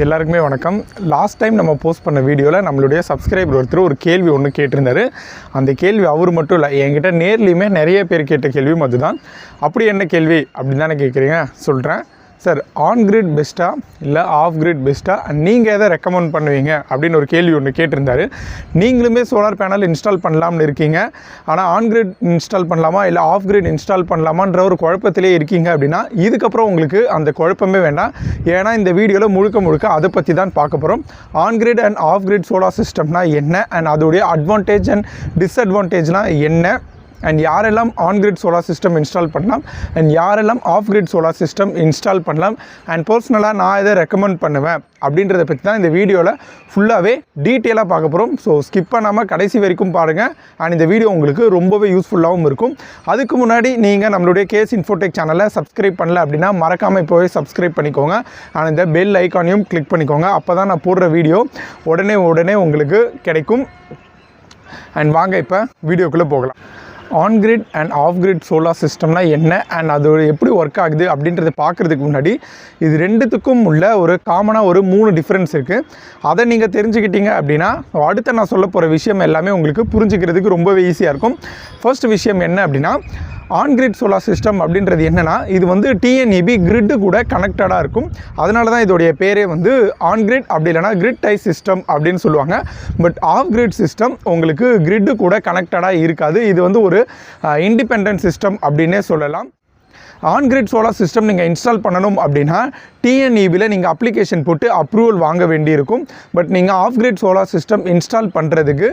எல்லாருக்குமே வணக்கம். Last time நம்ம போஸ்ட் பண்ண வீடியோவில் நம்மளுடைய சப்ஸ்கிரைபர் ஒருத்தர் ஒரு கேள்வி ஒன்று கேட்டிருந்தார். அந்த கேள்வி அவர் மட்டும் இல்லை, என்கிட்ட நேர்லையுமே நிறைய பேர் கேட்ட கேள்வியும் அதுதான். அப்படி என்ன கேள்வி அப்படின்னு தானே கேட்குறீங்க? சொல்கிறேன். சார், ஆன் கிரிட் பெஸ்ட்டாக இல்லை ஆஃப் கிரிட் பெஸ்ட்டாக, நீங்கள் எதை ரெக்கமெண்ட் பண்ணுவீங்க அப்படின்னு ஒரு கேள்வி ஒன்று கேட்டிருந்தாரு. நீங்களுமே சோலார் பேனல் இன்ஸ்டால் பண்ணலாம்னு இருக்கீங்க, ஆனால் ஆன் கிரிட் இன்ஸ்டால் பண்ணலாமா இல்லை ஆஃப் கிரிட் இன்ஸ்டால் பண்ணலாமான்ற ஒரு குழப்பத்திலே இருக்கீங்க அப்படின்னா இதுக்கப்புறம் உங்களுக்கு அந்த குழப்பமே வேண்டாம். ஏன்னா இந்த வீடியோவில் முழுக்க அதை பற்றி தான் பார்க்க போகிறோம். On grid and off grid solar சிஸ்டம்னா என்ன, அண்ட் அதோடைய அட்வான்டேஜ் அண்ட் டிஸ்அட்வான்டேஜ்னால் என்ன, அண்ட் யாரெல்லாம் on grid solar system install பண்ணலாம் அண்ட் யாரெல்லாம் off grid solar system install பண்ணலாம், அண்ட் பர்சனலாக நான் இதை ரெக்கமெண்ட் பண்ணுவேன் அப்படின்றத பற்றி தான் இந்த வீடியோவில் ஃபுல்லாகவே டீட்டெயிலாக பார்க்க போகிறோம். ஸோ ஸ்கிப் பண்ணாமல் கடைசி வரைக்கும் பாருங்கள். அண்ட் இந்த வீடியோ உங்களுக்கு ரொம்பவே யூஸ்ஃபுல்லாகவும் இருக்கும். அதுக்கு முன்னாடி நீங்கள் நம்மளுடைய கேஸ் இன்ஃபோடெக் சேனலை சப்ஸ்கிரைப் பண்ணல அப்படின்னா மறக்காமல் இப்போவே சப்ஸ்கிரைப் பண்ணிக்கோங்க. அண்ட் இந்த பெல் ஐக்கானையும் கிளிக் பண்ணிக்கோங்க. அப்போ தான் நான் போடுற வீடியோ உடனே உங்களுக்கு கிடைக்கும். அண்ட் வாங்க இப்போ வீடியோக்குள்ளே போகலாம். On grid and off grid solar சிஸ்டம்னா என்ன, அண்ட் அது எப்படி ஒர்க் ஆகுது அப்படின்றத பார்க்குறதுக்கு முன்னாடி இது ரெண்டுத்துக்கும் உள்ள ஒரு காமனாக ஒரு 3 டிஃப்ரென்ஸ் இருக்குது. அதை நீங்கள் தெரிஞ்சுக்கிட்டீங்க அப்படின்னா அடுத்த நான் சொல்ல போகிற விஷயம் எல்லாமே உங்களுக்கு புரிஞ்சுக்கிறதுக்கு ரொம்பவே ஈஸியாக இருக்கும். ஃபர்ஸ்ட் விஷயம் என்ன அப்படின்னா, ஆன் கிரிட் சோலார் சிஸ்டம் அப்படின்றது என்னென்னா, இது வந்து டிஎன்இபி கிரிட்டு கூட கனெக்டடாக இருக்கும். அதனால தான் இதோடைய பேரே வந்து ஆன் கிரிட் அப்படி இல்லைனா கிரிட் டை சிஸ்டம் அப்படின்னு சொல்லுவாங்க. பட் ஆஃப் கிரிட் சிஸ்டம் உங்களுக்கு கிரிட்டு கூட கனெக்டடாக இருக்காது. இது வந்து ஒரு இண்டிபெண்டன்ட் சிஸ்டம் அப்படின்னே சொல்லலாம். ஆன் கிரிட் சோலார் சிஸ்டம் நீங்கள் இன்ஸ்டால் பண்ணணும் அப்படின்னா டிஎன்இபியில் நீங்கள் அப்ளிகேஷன் போட்டு அப்ரூவல் வாங்க வேண்டியிருக்கும். பட் நீங்கள் of grid solar system install பண்ணுறதுக்கு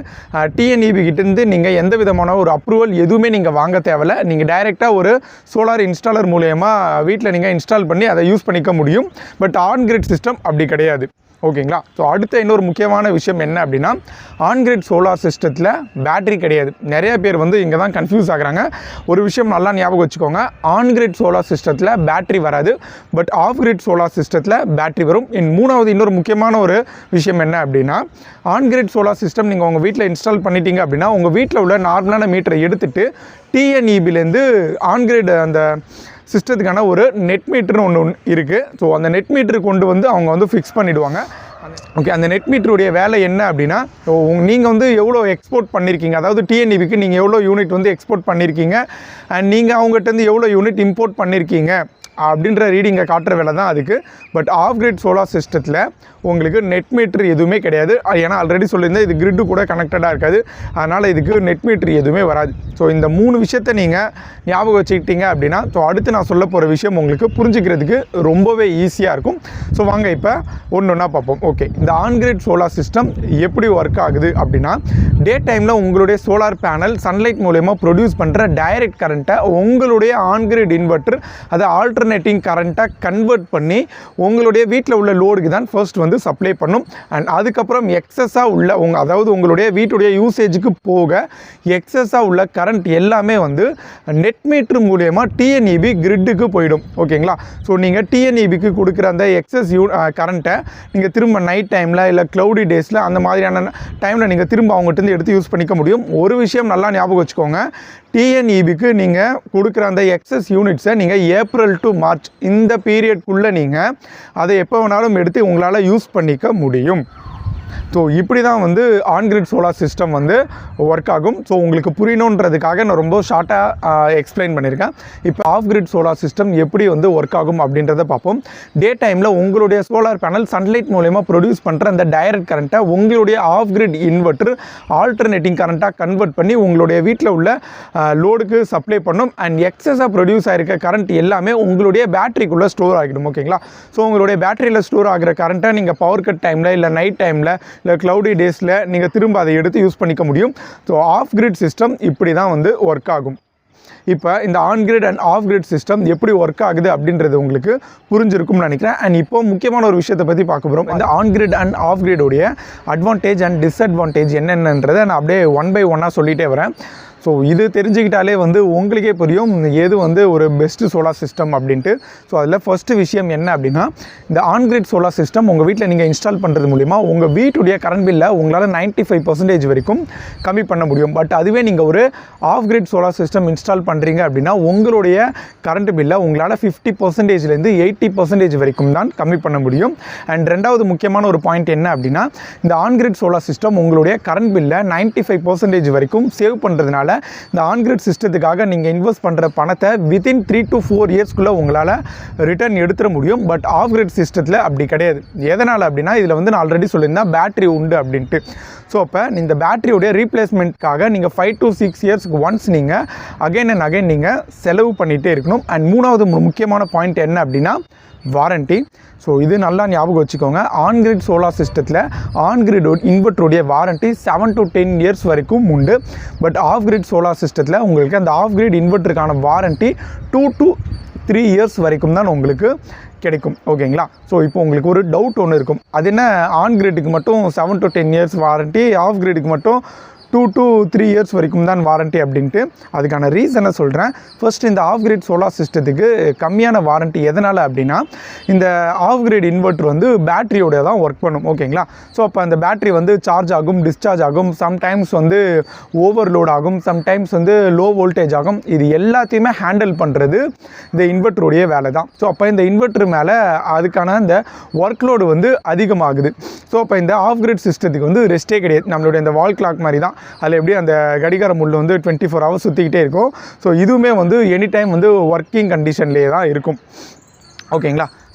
டிஎன்இபி கிட்டேருந்து நீங்கள் எந்த விதமான ஒரு அப்ரூவல் எதுவுமே நீங்கள் வாங்க தேவையில்லை. நீங்கள் டைரெக்டாக ஒரு சோலார் இன்ஸ்டாலர் மூலயமா வீட்டில் நீங்கள் இன்ஸ்டால் பண்ணி அதை யூஸ் பண்ணிக்க முடியும். பட் ஆன் கிரிட் சிஸ்டம் அப்படி கிடையாது. ஓகேங்களா? ஸோ அடுத்த இன்னொரு முக்கியமான விஷயம் என்ன அப்படின்னா, ஆன் கிரிட் சோலார் சிஸ்டத்தில் பேட்டரி கிடையாது. நிறைய பேர் வந்து இங்கே தான் கன்ஃபியூஸ் ஆகுறாங்க. ஒரு விஷயம் நல்லா ஞாபகம் வச்சுக்கோங்க, ஆன் கிரிட் சோலார் சிஸ்டத்தில் பேட்டரி வராது, பட் ஆஃப் கிரிட் சோலார் சிஸ்டத்தில் பேட்டரி வரும். மூணாவது இன்னொரு முக்கியமான ஒரு விஷயம் என்ன அப்படின்னா, ஆன் கிரிட் சோலார் சிஸ்டம் நீங்கள் உங்கள் வீட்டில் இன்ஸ்டால் பண்ணிட்டீங்க அப்படின்னா உங்கள் வீட்டில் உள்ள நார்மலான மீட்டரை எடுத்துகிட்டு டிஎன்இபிலேருந்து ஆன் கிரிட் அந்த சிஸ்டத்துக்கான ஒரு நெட் மீட்டர்னு ஒன்று இருக்குது. ஸோ அந்த நெட் மீட்டரு கொண்டு வந்து அவங்க வந்து ஃபிக்ஸ் பண்ணிவிடுவாங்க. ஓகே, அந்த நெட் மீட்டருடைய வேலை என்ன அப்படின்னா, நீங்கள் வந்து எவ்வளோ எக்ஸ்போர்ட் பண்ணியிருக்கீங்க, அதாவது டிஎன்இபிக்கு நீங்கள் எவ்வளோ யூனிட் வந்து எக்ஸ்போர்ட் பண்ணியிருக்கீங்க அண்ட் நீங்கள் அவங்ககிட்டருந்து எவ்வளோ யூனிட் இம்போர்ட் பண்ணியிருக்கீங்க அப்படின்ற ரீடிங்கை காட்டுற வேலை தான் அதுக்கு. பட் ஆஃப் கிரிட் சோலார் சிஸ்டத்தில் உங்களுக்கு நெட் மீட்ரு எதுவுமே கிடையாது. ஏன்னா ஆல்ரெடி சொல்லியிருந்தேன், இது கிரிட்டு கூட கனெக்டடாக இருக்காது. அதனால் இதுக்கு நெட் மீட்ரு எதுவுமே வராது. ஸோ இந்த 3 விஷயத்தை நீங்கள் ஞாபகம் வச்சுக்கிட்டீங்க அப்படின்னா ஸோ அடுத்து நான் சொல்ல போகிற விஷயம் உங்களுக்கு புரிஞ்சுக்கிறதுக்கு ரொம்பவே ஈஸியாக இருக்கும். ஸோ வாங்க இப்போ ஒன்றா பார்ப்போம். ஓகே, இந்த ஆன் கிரிட் சோலார் சிஸ்டம் எப்படி ஒர்க் ஆகுது அப்படின்னா, டே டைமில் உங்களுடைய சோலார் பேனல் சன்லைட் மூலயமா ப்ரொடியூஸ் பண்ணுற டைரக்ட் கரண்ட்டை உங்களுடைய ஆன் கிரிட் இன்வெர்ட்டர் அதை ஆல்டர்னேட்டிங் கரண்ட்டாக கன்வெர்ட் பண்ணி உங்களுடைய வீட்டில் உள்ள லோடுக்கு தான் ஃபர்ஸ்ட் வந்து சப்ளை பண்ணும். அண்ட் அதுக்கப்புறம் எக்ஸஸாக உள்ள அதாவது உங்களுடைய வீட்டுடைய யூசேஜுக்கு போக எக்ஸஸாக உள்ள கரண்ட் எல்லாமே வந்து நெட் மீட்டர் மூலயமா டிஎன்இபி கிரிட்டுக்கு போயிடும். ஓகேங்களா? ஸோ நீங்கள் டிஎன்இபிக்கு கொடுக்குற அந்த எக்ஸஸ் கரண்ட்டை நீங்கள் திரும்ப நைட் டைமில் இல்லை க்ளவுடி டேஸில் அந்த மாதிரியான டைமில் நீங்கள் திரும்ப அவங்ககிட்ட எடுத்து யூஸ் பண்ணிக்க முடியும். ஒரு விஷயம் நல்லா ஞாபகம் வச்சுக்கோங்க, டிஎன்இபிக்கு நீங்கள் கொடுக்குற அந்த எக்ஸஸ் யூனிட்ஸை நீங்கள் ஏப்ரல் டு மார்ச் இந்த பீரியட்குள்ளே நீங்கள் அதை எப்போ வேணாலும் எடுத்து உங்களால் யூஸ் பண்ணிக்க முடியும். ஸோ இப்படி தான் வந்து ஆன் கிரிட் சோலார் சிஸ்டம் வந்து ஒர்க் ஆகும். ஸோ உங்களுக்கு புரியணுன்றதுக்காக நான் ரொம்ப ஷார்ட்டாக எக்ஸ்பிளைன் பண்ணியிருக்கேன். இப்போ ஆஃப் கிரிட் சோலார் சிஸ்டம் எப்படி வந்து ஒர்க் ஆகும் அப்படின்றத பார்ப்போம். டே டைமில் உங்களுடைய சோலார் பேனல் சன்லைட் மூலயமா ப்ரொடியூஸ் பண்ணுற அந்த டைரக்ட் கரண்ட்டை உங்களுடைய ஆஃப் கிரிட் இன்வெர்ட்டர் ஆல்டர்னேட்டிங் கரண்ட்டாக கன்வெர்ட் பண்ணி உங்களுடைய வீட்டில் உள்ள லோடுக்கு சப்ளை பண்ணும். அண்ட் எக்ஸஸாக ப்ரொடியூஸ் ஆகிருக்க கரண்ட் எல்லாமே உங்களுடைய பேட்டரிக்குள்ளே ஸ்டோர் ஆகிடும். ஓகேங்களா? ஸோ உங்களுடைய பேட்டரியில் ஸ்டோர் ஆகிற கரண்ட்டை நீங்கள் பவர் கட் டைமில் இல்லை நைட் டைமில் இல்லை க்ளவுடி டேஸில் நீங்கள் திரும்ப அதை எடுத்து யூஸ் பண்ணிக்க முடியும். ஸோ ஆஃப் கிரிட் சிஸ்டம் இப்படி தான் வந்து ஒர்க் ஆகும். இப்போ இந்த on grid and off grid system எப்படி ஒர்க் ஆகுது அப்படின்றது உங்களுக்கு புரிஞ்சிருக்கும்னு நினைக்கிறேன். அண்ட் இப்போ முக்கியமான ஒரு விஷயத்தை பற்றி பார்க்க போகிறோம். இந்த ஆன் கிரிட் அண்ட் ஆஃப் கிரிடோடைய அட்வான்டேஜ் அண்ட் டிஸ்அட்வான்டேஜ் என்னென்னன்றதை நான் அப்படியே 1 by 1 சொல்லிகிட்டே வரேன். ஸோ இது தெரிஞ்சுக்கிட்டாலே வந்து உங்களுக்கே புரியும் எது வந்து ஒரு பெஸ்ட்டு சோலார் சிஸ்டம் அப்படின்ட்டு. ஸோ அதில் ஃபஸ்ட்டு விஷயம் என்ன அப்படின்னா, இந்த ஆன்கிரிட் சோலார் சிஸ்டம் உங்கள் வீட்டில் நீங்கள் இன்ஸ்டால் பண்ணுறது மூலிமா உங்கள் வீட்டுடைய கரண்ட் பில்லை உங்களால் 95% வரைக்கும் கம்மி பண்ண முடியும். பட் அதுவே நீங்கள் ஒரு of grid solar system install பண்ணுறீங்க அப்படின்னா உங்களுடைய கரண்ட் பில்லை உங்களால் 50%லேருந்து 80% வரைக்கும் தான் கம்மி பண்ண முடியும். அண்ட் ரெண்டாவது முக்கியமான ஒரு பாயிண்ட் என்ன அப்படின்னா, இந்த ஆன்கிரிட் சோலார் சிஸ்டம் உங்களுடைய கரண்ட் பில்லை 95% வரைக்கும் சேவ் பண்ணுறதுனால இந்த ஆன்கிரிட் சிஸ்டத்துக்காக நீங்கள் இன்வெஸ்ட் பண்ணுற பணத்தை வித்தின் 3 to 4 இயர்ஸ்க்குள்ளே உங்களால் ரிட்டர்ன் எடுத்துட முடியும். பட் ஆஃப் கிரிட் சிஸ்டத்தில் அப்படி கிடையாது. எதனால் அப்படின்னா, இதில் வந்து நான் ஆல்ரெடி சொல்லியிருந்தேன் பேட்டரி உண்டு அப்படின்ட்டு. ஸோ அப்போ இந்த பேட்டரியோடைய ரீப்ளேஸ்மெண்ட்காக நீங்கள் 5 to 6 இயர்ஸ்க்கு ஒன்ஸ் நீங்கள் அகைன் அண்ட் அகைன் நீங்கள் செலவு பண்ணிகிட்டே இருக்கணும். அண்ட் மூணாவது முக்கியமான பாயிண்ட் என்ன அப்படின்னா, வாரண்ட்டி. ஸோ இது நல்லா ஞாபகம் வச்சுக்கோங்க. ஆன்கிரிட் சோலார் சிஸ்டத்தில் ஆன்கிரிட் இன்வெர்ட்டருடைய வாரண்ட்டி 7 to 10 இயர்ஸ் வரைக்கும் உண்டு. பட் ஆஃப் கிரிட் சோலார் சிஸ்டத்தில் உங்களுக்கு அந்த ஆஃப் கிரிட் இன்வெர்ட்டருக்கான வாரண்ட்டி 2 to 3 இயர்ஸ் வரைக்கும் தான் உங்களுக்கு கிடைக்கும். ஓகேங்களா? ஸோ இப்போ உங்களுக்கு ஒரு டவுட் ஒன்று இருக்கும், அது என்ன ஆன்கிரிட்டுக்கு மட்டும் 7 to 10 இயர்ஸ் வாரண்ட்டி, ஆஃப் கிரிட்டுக்கு மட்டும் 2 to 3 இயர்ஸ் வரைக்கும் தான் வாரண்ட்டி அப்படின்ட்டு. அதுக்கான ரீசனை சொல்கிறேன். ஃபர்ஸ்ட், இந்த ஆஃப் கிரிட் சோலார் சிஸ்டத்துக்கு கம்மியான வாரண்ட்டி எதனால் அப்படின்னா, இந்த ஆஃப் கிரிட் இன்வெர்ட்டர் வந்து பேட்டரியோட தான் ஒர்க் பண்ணும். ஓகேங்களா? ஸோ அப்போ அந்த பேட்டரி வந்து சார்ஜ் ஆகும், டிஸ்சார்ஜ் ஆகும், சம்டைம்ஸ் வந்து ஓவர்லோட் ஆகும், சம்டைம்ஸ் வந்து லோ வோல்டேஜ் ஆகும். இது எல்லாத்தையுமே ஹேண்டில் பண்ணுறது இந்த இன்வெர்ட்டருடைய வேலை தான். ஸோ அப்போ இந்த இன்வெர்ட்டர் மேலே அதுக்கான இந்த ஒர்க்லோடு வந்து அதிகமாகுது. ஸோ அப்போ இந்த ஆஃப் கிரிட் சிஸ்டத்துக்கு வந்து ரெஸ்ட்டே கிடையாது. நம்மளுடைய இந்த வால் கிளாக் மாதிரி தான். அதில் எப்படி அந்த கடிகார முள் வந்து 24 hours சுற்றிக்கிட்டே இருக்கும். ஸோ இதுவுமே வந்து எனி டைம் வந்து ஒர்க்கிங் கண்டிஷன்லேயே தான் இருக்கும். ஓகேங்களா?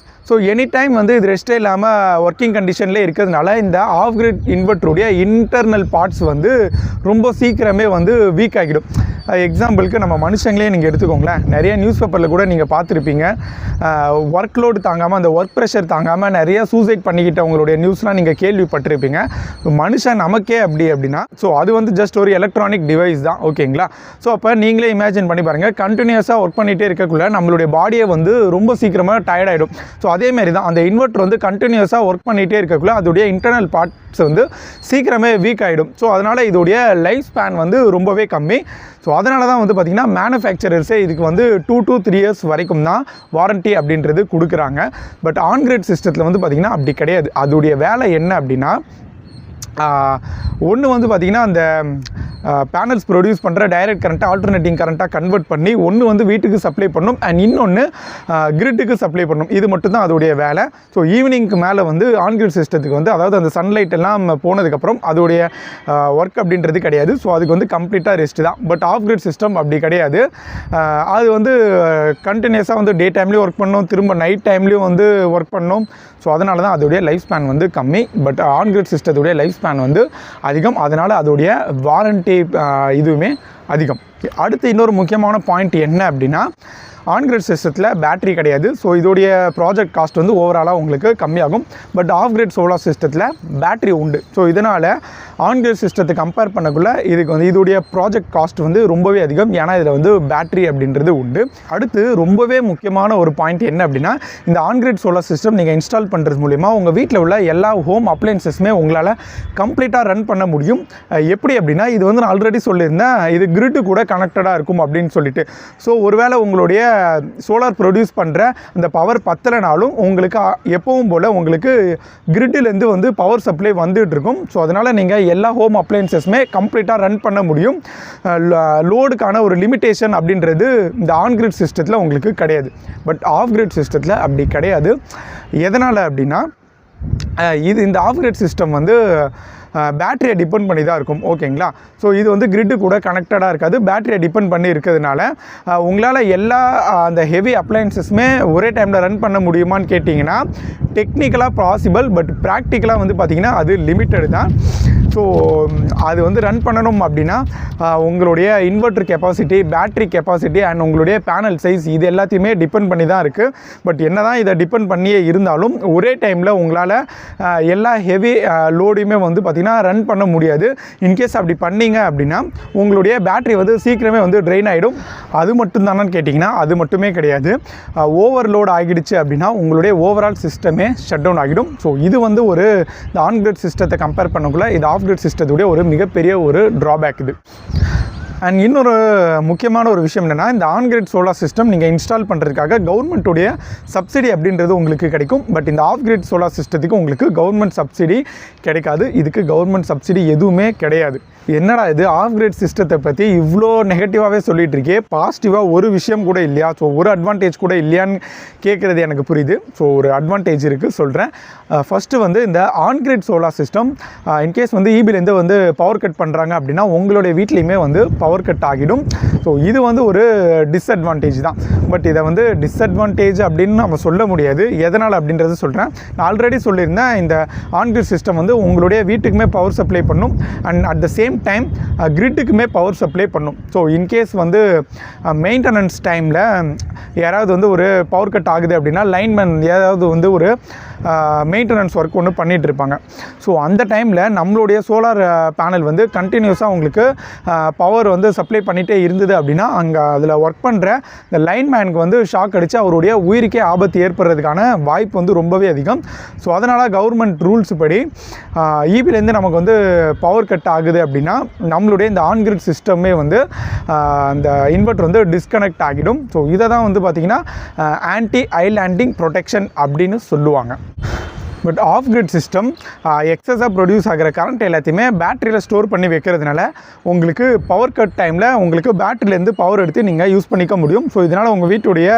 ஸோ எனி டைம் வந்து இது ரெஸ்ட்டே இல்லாமல் ஒர்க்கிங் கண்டிஷன்லேயே இருக்கிறதுனால இந்த ஆஃப் கிரிட் இன்வெர்ட்டருடைய இன்டர்னல் பார்ட்ஸ் வந்து ரொம்ப சீக்கிரமே வந்து வீக் ஆகிடும். எக்ஸாம்பிளுக்கு நம்ம மனுஷங்களே நீங்கள் எடுத்துக்கோங்களேன். நிறைய நியூஸ் பேப்பரில் கூட நீங்கள் பார்த்துருப்பீங்க, ஒர்க் லோடு தாங்காமல், அந்த ஒர்க் ப்ரெஷர் தாங்காமல் நிறைய சூசைட் பண்ணிக்கிட்டவங்களுடைய நியூஸ்லாம் நீங்கள் கேள்விப்பட்டிருப்பீங்க. மனுஷன் நமக்கே அப்படின்னா ஸோ அது வந்து ஜஸ்ட் ஒரு எலக்ட்ரானிக் டிவைஸ் தான். ஓகேங்களா? ஸோ அப்போ நீங்களே இமேஜின் பண்ணி பாருங்கள், கண்டினியூஸாக ஒர்க் பண்ணிகிட்டே இருக்கக்குள்ள நம்மளுடைய பாடியை வந்து ரொம்ப சீக்கிரமாக டயர்ட் ஆகிடும். ஸோ அதேமாரி தான் அந்த இன்வெர்ட்டர் வந்து கண்டினியூஸாக ஒர்க் பண்ணிகிட்டே இருக்கக்குள்ள அதோடைய இன்டர்னல் பார்ட்ஸ் வந்து சீக்கிரமே வீக் ஆகிடும். ஸோ அதனால் இதோடைய லைஃப் ஸ்பேன் வந்து ரொம்பவே கம்மி. ஸோ அதனால தான் வந்து பார்த்திங்கன்னா மேனுஃபேக்சரர்ஸே இதுக்கு வந்து 2 to 3 இயர்ஸ் வரைக்கும் தான் வாரண்ட்டி அப்படின்றது கொடுக்குறாங்க. பட் ஆன்கிரிட் சிஸ்டத்தில் வந்து பார்த்திங்கன்னா அப்படி கிடையாது. அதோடைய வேலை என்ன அப்படின்னா, ஒன்று வந்து பார்த்திங்கன்னா அந்த பேனல்ஸ் ப்ரொடியூஸ் பண்ணுற டைரக்ட் கரண்ட்டை ஆல்டர்னேட்டிங் கரண்ட்டாக கன்வெர்ட் பண்ணி ஒன்று வந்து வீட்டுக்கு சப்ளை பண்ணணும் அண்ட் இன்னொன்று கிரிட்டுக்கு சப்ளை பண்ணணும். இது மட்டும் தான் அதோடைய வேலை. ஸோ ஈவினிங்க்கு மேலே வந்து ஆன்கிரிட் சிஸ்டத்துக்கு வந்து, அதாவது அந்த சன்லைட் எல்லாம் போனதுக்கப்புறம் அதோடைய ஒர்க் அப்படின்றது கிடையாது. ஸோ அதுக்கு வந்து கம்ப்ளீட்டாக ரெஸ்ட் தான். பட் ஆஃப் கிரிட் சிஸ்டம் அப்படி கிடையாது. அது வந்து கண்டினியூஸாக வந்து டே டைம்லேயும் ஒர்க் பண்ணணும், திரும்ப நைட் டைம்லேயும் வந்து ஒர்க் பண்ணணும். ஸோ அதனால தான் அதோடைய லைஃப் ஸ்பேன் வந்து கம்மி. பட் ஆன்கிரிட் சிஸ்டத்துடைய லைஃப் ஸ்பேன் வந்து அதிகம். அதனால் அதோடைய வாரண்ட்டி இதுவுமே அதிகம். அடுத்து இன்னொரு முக்கியமான பாயிண்ட் என்ன அப்படின்னா, ஆன்கிரிட் சிஸ்டத்தில் பேட்டரி கிடையாது. ஸோ இதோடைய ப்ராஜெக்ட் காஸ்ட் வந்து ஓவராலாக உங்களுக்கு கம்மியாகும். பட் ஆஃப் கிரிட் சோலார் சிஸ்டத்தில் பேட்டரி உண்டு. ஸோ இதனால் ஆன்கிரிட் சிஸ்டத்தை கம்பேர் பண்ணக்குள்ள இதுக்கு வந்து இதோடைய ப்ராஜெக்ட் காஸ்ட் வந்து ரொம்பவே அதிகம். ஏன்னா இதில் வந்து பேட்டரி அப்படின்றது உண்டு. அடுத்து ரொம்பவே முக்கியமான ஒரு பாயிண்ட் என்ன அப்படின்னா, இந்த ஆன்கிரிட் சோலார் சிஸ்டம் நீங்கள் இன்ஸ்டால் பண்ணுறது மூலிமா உங்கள் வீட்டில் உள்ள எல்லா ஹோம் அப்ளையன்சஸுமே உங்களால் கம்ப்ளீட்டாக ரன் பண்ண முடியும். எப்படி அப்படின்னா, இது வந்து நான் ஆல்ரெடி சொல்லியிருந்தேன், இது கிரிட்டு கூட கனெக்டடாக இருக்கும் அப்படின்னு சொல்லிட்டு. ஸோ ஒருவேளை உங்களுடைய சோலார் ப்ரொடியூஸ் பண்ணுற அந்த பவர் பத்தலைனாலும் உங்களுக்கு எப்பவும் போல் உங்களுக்கு கிரிட்டிலேருந்து வந்து பவர் சப்ளை வந்துட்டு இருக்கும். ஸோ அதனால் நீங்கள் எல்லா ஹோம் அப்ளையன்சஸுமே கம்ப்ளீட்டாக ரன் பண்ண முடியும். லோடுக்கான ஒரு லிமிட்டேஷன் அப்படின்றது இந்த ஆன்கிரிட் சிஸ்டத்தில் உங்களுக்கு கிடையாது. பட் ஆஃப் கிரிட் சிஸ்டத்தில் அப்படி கிடையாது. எதனால் அப்படின்னா, இந்த ஆஃப் கிரிட் சிஸ்டம் வந்து பேட்டரியை டிபெண்ட் பண்ணி தான் இருக்கும். ஓகேங்களா? ஸோ இது வந்து கிரிட்டு கூட கனெக்டடாக இருக்காது. பேட்டரியை டிபெண்ட் பண்ணி இருக்கிறதுனால உங்களால் எல்லா அந்த ஹெவி அப்ளையன்சஸுமே ஒரே டைமில் ரன் பண்ண முடியுமான்னு கேட்டிங்கன்னா டெக்னிக்கலாக பாசிபிள். பட் ப்ராக்டிக்கலாக வந்து பார்த்திங்கன்னா அது லிமிட்டடு தான். ஸோ அது வந்து ரன் பண்ணணும் அப்படின்னா உங்களுடைய inverter capacity, battery capacity and உங்களுடைய பேனல் சைஸ் இது எல்லாத்தையுமே டிபெண்ட் பண்ணி தான் இருக்குது. பட் என்ன தான் இதை டிபெண்ட் பண்ணியே இருந்தாலும் ஒரே டைமில் உங்களால் எல்லா ஹெவி லோடையுமே வந்து பார்த்திங்கன்னா ரன் பண்ண முடியாது. இன்கேஸ் அப்படி பண்ணிங்க அப்படின்னா உங்களுடைய பேட்டரி வந்து சீக்கிரமே வந்து ட்ரெயின் ஆகிடும். அது மட்டும் தானேன்னு கேட்டிங்கன்னா அது மட்டுமே கிடையாது. ஓவர்லோட் ஆகிடுச்சு அப்படின்னா உங்களுடைய ஓவரால் சிஸ்டமே ஷட் டவுன் ஆகிடும். ஸோ இது வந்து ஒரு இந்த ஆன் கிரிட் சிஸ்டத்தை கம்பேர் பண்ணக்குள்ள இது ஆஃப் கிரிட் சிஸ்டத்துடைய ஒரு மிகப்பெரிய ஒரு ட்ராபேக் இது. அண்ட் இன்னொரு முக்கியமான ஒரு விஷயம் என்னென்னா, இந்த ஆன் கிரிட் சோலார் சிஸ்டம் நீங்கள் இன்ஸ்டால் பண்ணுறதுக்காக கவர்மெண்ட்டுடைய சப்சிடி அப்படின்றது உங்களுக்கு கிடைக்கும். பட் இந்த ஆஃப் கிரிட் சோலார் சிஸ்டத்துக்கு உங்களுக்கு கவர்மெண்ட் சப்சிடி கிடைக்காது. இதுக்கு கவர்மெண்ட் சப்சிடி எதுவுமே கிடையாது. என்னடா இது ஆஃப் கிரிட் சிஸ்டத்தை பற்றி இவ்வளோ நெகட்டிவாகவே சொல்லிகிட்டு இருக்கே, பாசிட்டிவாக ஒரு விஷயம் கூட இல்லையா, ஸோ ஒரு அட்வான்டேஜ் கூட இல்லையான்னு கேட்குறது எனக்கு புரியுது. ஸோ ஒரு அட்வான்டேஜ் இருக்குது, சொல்கிறேன். ஃபஸ்ட்டு வந்து இந்த on grid solar system in case வந்து ஈபிலேருந்து வந்து பவர் கட் பண்ணுறாங்க அப்படின்னா உங்களுடைய வீட்லேயுமே வந்து பவர் கட் ஆகிடும். ஸோ இது வந்து ஒரு டிஸ்அட்வான்டேஜ் தான். பட் இதை வந்து டிஸ்அட்வான்டேஜ் அப்படின்னு நம்ம சொல்ல முடியாது. எதனால் அப்படின்றது சொல்கிறேன். நான் ஆல்ரெடி சொல்லியிருந்தேன், இந்த ஆன் கிரிட் சிஸ்டம் வந்து உங்களுடைய வீட்டுக்குமே பவர் சப்ளை பண்ணும் and at the same time கிரிட்டுக்குமே பவர் சப்ளை பண்ணும். ஸோ இன்கேஸ் வந்து மெயின்டெனன்ஸ் டைமில் யாராவது வந்து ஒரு பவர் கட் ஆகுது அப்படின்னா லைன்மேன் ஏதாவது வந்து ஒரு மெயின்டெனன்ஸ் ஒர்க் ஒன்று பண்ணிகிட்டு இருப்பாங்க. ஸோ அந்த டைமில் நம்மளுடைய சோலார் பேனல் வந்து கண்டினியூஸாக உங்களுக்கு பவர் வந்து சப்ளை பண்ணிகிட்டே இருந்தது அப்படின்னா அங்கே அதில் ஒர்க் பண்ணுற இந்த லைன்மேனுக்கு வந்து ஷாக் அடித்து அவருடைய உயிருக்கே ஆபத்து ஏற்படுறதுக்கான வாய்ப்பு வந்து ரொம்பவே அதிகம். ஸோ அதனால் கவர்மெண்ட் ரூல்ஸ் படி ஈபிலேருந்து நமக்கு வந்து பவர் கட் ஆகுது அப்படின்னா நம்மளுடைய இந்த ஆன் கிரிட் சிஸ்டமே வந்து அந்த இன்வெர்ட்டர் வந்து டிஸ்கனெக்ட் ஆகிடும். ஸோ இதை தான் வந்து பார்த்திங்கன்னா ஆன்டி ஐலாண்டிங் ப்ரொடெக்ஷன் அப்படின்னு சொல்லுவாங்க. பட் ஆஃப் கிரிட் சிஸ்டம் எக்ஸஸாக ப்ரொடியூஸ் ஆகிற கரண்ட் எல்லாத்தையுமே பேட்டரியில் ஸ்டோர் பண்ணி வைக்கிறதுனால உங்களுக்கு பவர் கட் டைமில் உங்களுக்கு பேட்டரியிலேருந்து பவர் எடுத்து நீங்கள் யூஸ் பண்ணிக்க முடியும். ஸோ இதனால் உங்கள் வீட்டுடைய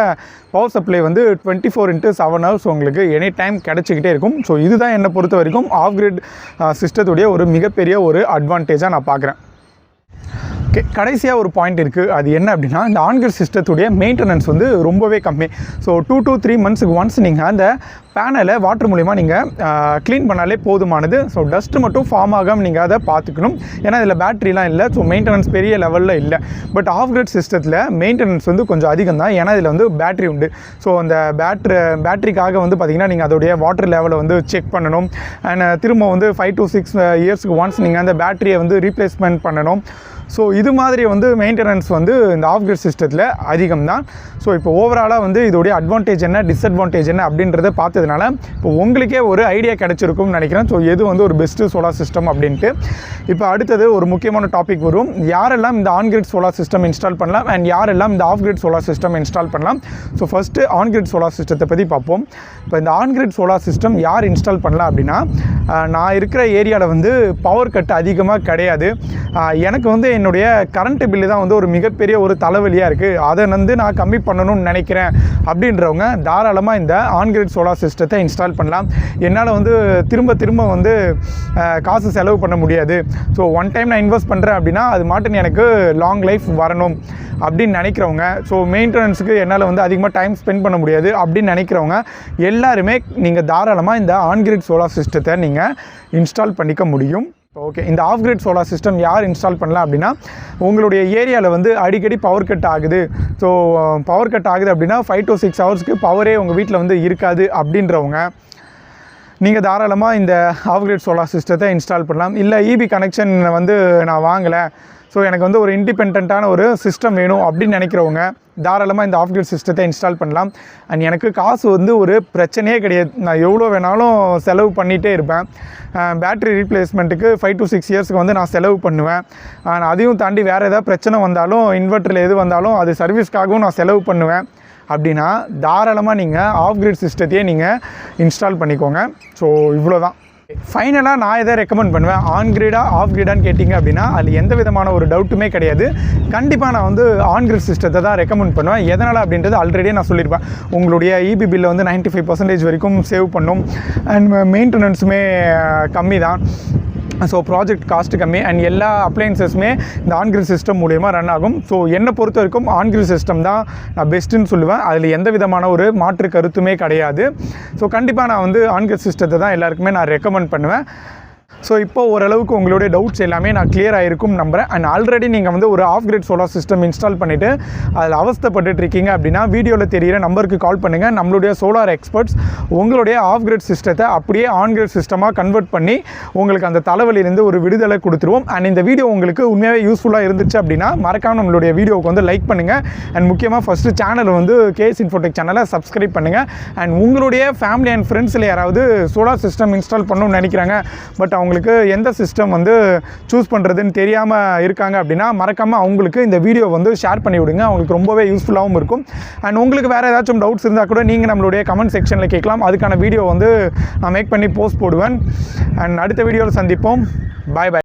பவர் சப்ளை வந்து 24/7 ஹவர்ஸ் உங்களுக்கு எனி டைம் கிடச்சிக்கிட்டே இருக்கும். ஸோ இதுதான் என்னை பொறுத்த வரைக்கும் ஆஃப் கிரிட் சிஸ்டத்துடைய ஒரு மிகப்பெரிய ஒரு அட்வான்டேஜாக நான் பார்க்குறேன். ஓகே, கடைசியாக ஒரு பாயிண்ட் இருக்குது. அது என்ன அப்படின்னா, இந்த ஆன் கிரிட் சிஸ்டத்துடைய மெயின்டெனன்ஸ் வந்து ரொம்பவே கம்மி. ஸோ 2 to 3 monthsக்கு ஒன்ஸ் நீங்கள் அந்த பேனலை வாட்டர் மூலிமா நீங்கள் க்ளீன் பண்ணாலே போதுமானது. ஸோ டஸ்ட்டு மட்டும் ஃபார்ம் ஆகாமல் நீங்கள் அதை பார்த்துக்கணும். ஏன்னா இதில் பேட்டரிலாம் இல்லை. ஸோ மெயின்டெனன்ஸ் பெரிய லெவலில் இல்லை. பட் ஆஃப் கிரிட் சிஸ்டத்தில் மெயின்டெனன்ஸ் வந்து கொஞ்சம் அதிகம் தான். ஏன்னா இதில் வந்து பேட்டரி உண்டு. ஸோ அந்த பேட்டரிக்காக வந்து பார்த்திங்கன்னா நீங்கள் அதோடைய வாட்டர் லெவலை வந்து செக் பண்ணணும். அண்ட் திரும்ப வந்து 5 to 6 இயர்ஸ்க்கு ஒன்ஸ் நீங்கள் அந்த பேட்டரியை வந்து ரீப்ளேஸ்மெண்ட் பண்ணணும். ஸோ இது மாதிரி வந்து மெயின்டெனன்ஸ் வந்து இந்த ஆஃப் கிரிட் சிஸ்டத்தில் அதிகம் தான். ஸோ இப்போ ஓவராலாக வந்து இதோடைய அட்வான்டேஜ் என்ன, டிஸ்அட்வான்டேஜ் என்ன அப்படின்றத பார்த்ததுனால இப்போ உங்களுக்கே ஒரு ஐடியா கிடச்சிருக்கும்னு நினைக்கிறேன். ஸோ எது வந்து ஒரு பெஸ்ட்டு சோலார் சிஸ்டம் அப்படின்ட்டு. இப்போ அடுத்தது ஒரு முக்கியமான டாபிக் வரும். யாரெல்லாம் இந்த on grid solar system install பண்ணலாம் அண்ட் யாரெல்லாம் இந்த off grid solar system install பண்ணலாம். So first on grid solar சிஸ்டத்தை பற்றி பார்ப்போம். இப்போ இந்த ஆன் கிரிட் சோலார் சிஸ்டம் யார் இன்ஸ்டால் பண்ணலாம் அப்படின்னா, நான் இருக்கிற ஏரியாவில் வந்து பவர் கட் அதிகமாக கிடையாது. எனக்கு வந்து என்னுடைய கரண்ட் பில்லு தான் வந்து ஒரு மிகப்பெரிய ஒரு தலைவலியாக இருக்குது. அதை வந்து நான் கம்மி பண்ணணும்னு நினைக்கிறேன் அப்படின்றவங்க தாராளமாக இந்த ஆன் கிரிட் சோலார் சிஸ்டத்தை இன்ஸ்டால் பண்ணலாம். என்னால் வந்து திரும்ப வந்து காசு செலவு பண்ண முடியாது. ஸோ ஒன் டைம் நான் இன்வெஸ்ட் பண்ணுறேன் அப்படின்னா அது மாட்டுன்னு எனக்கு லாங் லைஃப் வரணும் அப்படின்னு நினைக்கிறவங்க, ஸோ மெயின்டெனன்ஸுக்கு என்னால் வந்து அதிகமாக டைம் ஸ்பெண்ட் பண்ண முடியாது அப்படின்னு நினைக்கிறவங்க எல்லாருமே நீங்கள் தாராளமாக இந்த ஆன் கிரிட் சோலார் சிஸ்டத்தை நீங்கள் இன்ஸ்டால் பண்ணிக்க முடியும். ஓகே, இந்த ஆஃப் கிரிட் சோலார் சிஸ்டம் யார் இன்ஸ்டால் பண்ணலாம் அப்படின்னா, உங்களுடைய ஏரியாவில் வந்து அடிக்கடி பவர் கட் ஆகுது. ஸோ பவர் கட் ஆகுது அப்படின்னா 5 to 6 ஹவர்ஸ்க்கு பவரே உங்கள் வீட்டில் வந்து இருக்காது அப்படின்றவங்க நீங்கள் தாராளமாக இந்த ஆஃப் கிரிட் சோலார் சிஸ்டத்தை இன்ஸ்டால் பண்ணலாம். இல்லை இபி கனெக்ஷன் வந்து நான் வாங்கலை, ஸோ எனக்கு வந்து ஒரு இண்டிபெண்ட்டான ஒரு சிஸ்டம் வேணும் அப்படின்னு நினைக்கிறவங்க தாராளமாக இந்த ஆஃப் கிரிட் சிஸ்டத்தை இன்ஸ்டால் பண்ணலாம். அண்ட் எனக்கு காசு வந்து ஒரு பிரச்சனையே கிடையாது. நான் எவ்வளோ வேணாலும் செலவு பண்ணிகிட்டே இருப்பேன். பேட்ரி ரீப்ளேஸ்மெண்ட்டுக்கு 5 to 6 இயர்ஸ்க்கு வந்து நான் செலவு பண்ணுவேன். அதையும் தாண்டி வேறு ஏதாவது பிரச்சனை வந்தாலும் இன்வெர்ட்டரில் எது வந்தாலும் அது சர்வீஸ்க்காகவும் நான் செலவு பண்ணுவேன். அப்படின்னா தாராளமாக நீங்கள் ஆஃப் கிரிட் சிஸ்டத்தையே நீங்கள் இன்ஸ்டால் பண்ணிக்கோங்க. ஸோ இவ்வளோ தான். ஃபைனலாக நான் எதை ரெக்கமெண்ட் பண்ணுவேன், ஆன் கிரிடா ஆஃப் கிரிடான்னு கேட்டிங்க அப்படின்னா அதில் எந்த விதமான ஒரு டவுட்டுமே கிடையாது. கண்டிப்பாக நான் வந்து ஆன் கிரிட் சிஸ்டத்தை தான் ரெக்கமெண்ட் பண்ணுவேன். எதனால் அப்படின்றது ஆல்ரெடியே நான் சொல்லியிருப்பேன். உங்களுடைய இபி பில்லை வந்து 95% வரைக்கும் சேவ் பண்ணும். அண்ட் மெயின்டெனன்ஸுமே கம்மி தான். ஸோ ப்ராஜெக்ட் காஸ்ட்டு கம்மி அண்ட் எல்லா அப்ளையன்சஸுமே இந்த ஆன் கிரிட் சிஸ்டம் மூலிமா ரன் ஆகும். ஸோ என்னை பொறுத்த வரைக்கும் ஆன் கிரிட் சிஸ்டம் தான் நான் பெஸ்ட்டுன்னு சொல்லுவேன். அதில் எந்த விதமான ஒரு மாற்று கருத்துமே கிடையாது. ஸோ கண்டிப்பாக நான் வந்து ஆன் கிரிட் சிஸ்டத்தை தான் எல்லாருக்குமே நான் ரெக்கமெண்ட் பண்ணுவேன். ஸோ இப்போ ஓரளவுக்கு உங்களுடைய டவுட்ஸ் எல்லாமே நான் கிளியர் ஆகிருக்கும் நம்புகிறேன். அண்ட் ஆல்ரெடி நீங்கள் வந்து ஒரு of grid solar system install பண்ணிவிட்டு அதில் அவஸ்தைப்பட்டு இருக்கீங்க அப்படின்னா வீடியோவில் தெரிகிற நம்பருக்கு கால் பண்ணுங்கள். நம்மளுடைய சோலார் எக்ஸ்பர்ட்ஸ் உங்களுடைய ஆஃப் கிரிட் சிஸ்டத்தை அப்படியே ஆன் கிரிட் சிஸ்டமாக கன்வெர்ட் பண்ணி உங்களுக்கு அந்த தலைவலியிலேருந்து ஒரு விடுதலை கொடுத்துருவோம். அண்ட் இந்த வீடியோ உங்களுக்கு உண்மையாகவே யூஸ்ஃபுல்லாக இருந்துச்சு அப்படின்னா மறக்காமல் நம்மளுடைய வீடியோவுக்கு வந்து லைக் பண்ணுங்கள். அண்ட் முக்கியமாக ஃபஸ்ட்டு சேனல் வந்து கேஎஸ் இன்ஃபோடெக் சேனலை சப்ஸ்கிரைப் பண்ணுங்கள். அண்ட் உங்களுடைய ஃபேமிலி அண்ட் ஃப்ரெண்ட்ஸில் யாராவது சோலார் சிஸ்டம் இன்ஸ்டால் பண்ணணும்னு நினைக்கிறாங்க, பட் அவங்களுக்கு எந்த சிஸ்டம் வந்து சூஸ் பண்ணுறதுன்னு தெரியாமல் இருக்காங்க அப்படின்னா மறக்காமல் அவங்களுக்கு இந்த வீடியோ வந்து ஷேர் பண்ணி விடுங்க. அவங்களுக்கு ரொம்பவே யூஸ்ஃபுல்லாகவும் இருக்கும். அண்ட் உங்களுக்கு வேறு ஏதாச்சும் டவுட்ஸ் இருந்தால் கூட நீங்கள் நம்மளுடைய கமெண்ட் செக்ஷனில் கேட்கலாம். அதுக்கான வீடியோ வந்து நான் மேக் பண்ணி போஸ்ட் போடுவேன். அண்ட் அடுத்த வீடியோவில் சந்திப்போம். பாய் பாய்.